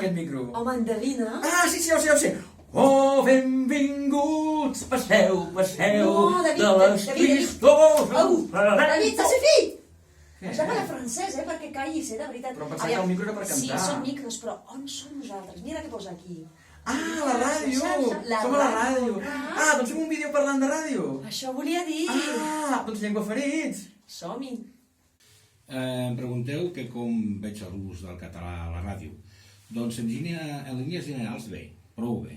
aquest micro? Home, endevina. Ah, sí, ja ho sé. Oh, benvinguts, passeu, No, David, de les tristors... David, t'has fet! Què? Has de parlar francès, perquè callis, de veritat. Però pensava que el micro era per cantar. Sí, són micros, però on som nosaltres? Mira què posa aquí. Ah, la ràdio! Som a la ràdio. Ah, doncs fem un vídeo parlant de ràdio. Això volia dir. Ah, doncs Llengüaferits. Som-hi. Em pregunteu que com veig l'ús del català a la ràdio. Doncs en línies generals bé, prou bé.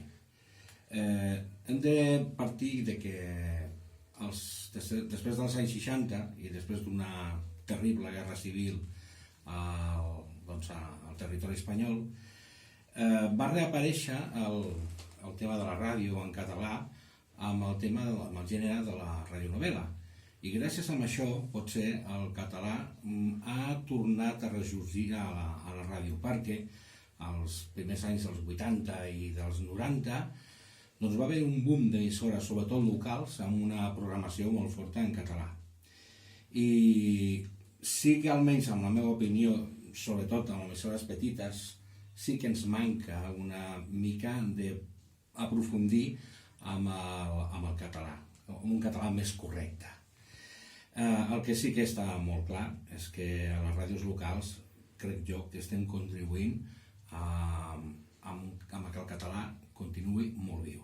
Hem de partir de que després dels anys 60 i després d'una terrible guerra civil al territori espanyol, va reaparèixer el tema de la ràdio en català amb el gènere de la radionovel·la. I gràcies a això, potser, el català ha tornat a ressorgir a la ràdio, perquè als primers anys dels 80 i dels 90 doncs va haver un boom d'emissores, sobretot locals, amb una programació molt forta en català. I sí que almenys, en la meva opinió, sobretot en les emissores petites, sí que ens manca una mica d'aprofundir amb el català, un català més correcte. El que sí que està molt clar és que a les ràdios locals crec jo que estem contribuint amb que el català continuï molt viu.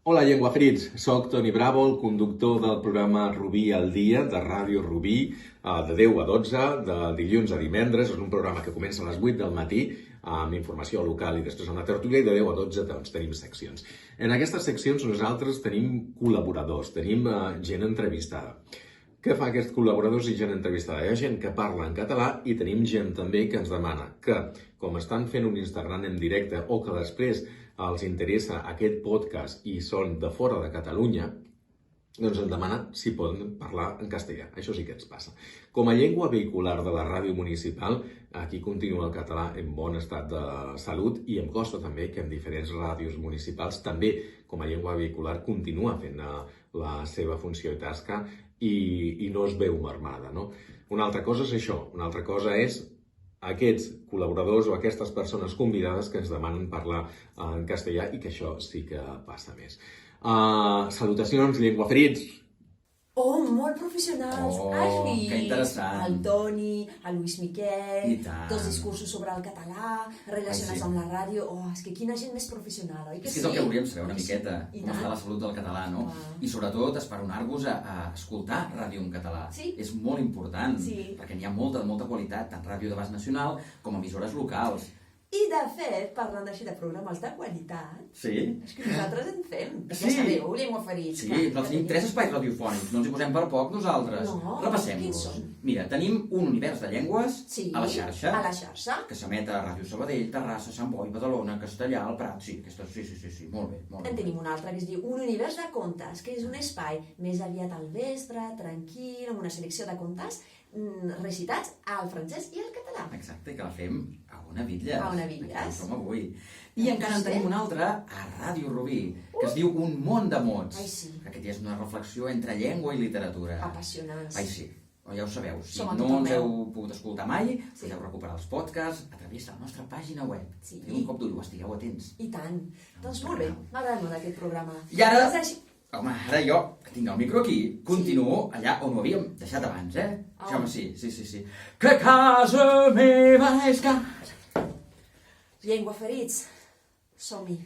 Hola, Llengüaferits. Soc Toni Bravo, el conductor del programa Rubí al dia, de Ràdio Rubí, de 10 a 12, de dilluns a divendres. És un programa que comença a les 8 del matí, amb informació local i després amb la tertúlia, i de 10 a 12 doncs, tenim seccions. En aquestes seccions nosaltres tenim col·laboradors, tenim gent entrevistada. Què fa aquests col·laboradors i gent entrevistada? Hi ha gent que parla en català i tenim gent també que ens demana que, com estan fent un Instagram en directe o que després els interessa aquest podcast i són de fora de Catalunya, doncs ens demana si poden parlar en castellà. Això sí que ens passa. Com a llengua vehicular de la ràdio municipal, aquí continua el català en bon estat de salut i em costa també que en diferents ràdios municipals també com a llengua vehicular continua fent la seva funció i tasca i no es veu marmada, no? Una altra cosa és això, una altra cosa és aquests col·laboradors o aquestes persones convidades que ens demanen parlar en castellà i que això sí que passa més. Salutacions, Llengüaferits! Oh, molt professionals. Ashley, que interessant. el Toni, el Lluís Miquel, I tant. dos discursos sobre el català, relacionats amb la ràdio. Oh, és que quina gent més professional, oi que sí? És el que volíem saber una miqueta, I com tant. està la salut del català, no? I sobretot esperonar-vos a escoltar ràdio en català. Sí. És molt important, Sí. perquè n'hi ha molta qualitat, tant ràdio d'abast nacional com emissores locals. I de fet, parlant així de programes de qualitat, Sí? és que nosaltres en fem. Sí. Ja sabeu, Llengüaferits. Sí, nosaltres tenim 3 espais radiofònics, no ens hi posem per poc nosaltres. No, Repassem-los. quins són? Mira, tenim un univers de llengües Sí, a la xarxa, a la xarxa. que s'emet a Ràdio Sabadell, Terrassa, Sant Boi, Badalona, Castellà, el Prat, sí, sí, molt bé. En tenim un altre que es diu Un univers de contes, que és un espai més aviat al vespre, tranquil, amb una selecció de contes recitats al francès i al català. Exacte, que la fem a una bitlles. A una bitlles. Aquí som avui. I encara en tenim un altre a Ràdio Rubí, que es diu Un món de mots. Ai, sí. Aquest ja és una reflexió entre llengua i literatura. Apassionants. Ai, sí. Ja ho sabeu, si Som a no tot ens arreu. heu pogut escoltar mai, Sí. podeu recuperar els podcasts a través de la nostra pàgina web. Sí. Teniu un cop d'ull, estigueu atents. I tant. Doncs molt bé, m'agrada molt aquest programa. I ara- Doncs així- Home, ara jo, que tinc el micro aquí, continuo allà on ho havíem deixat abans, eh? Ah. Sí, home, sí. Que casa meva és casa. Llengüaferits, som-hi.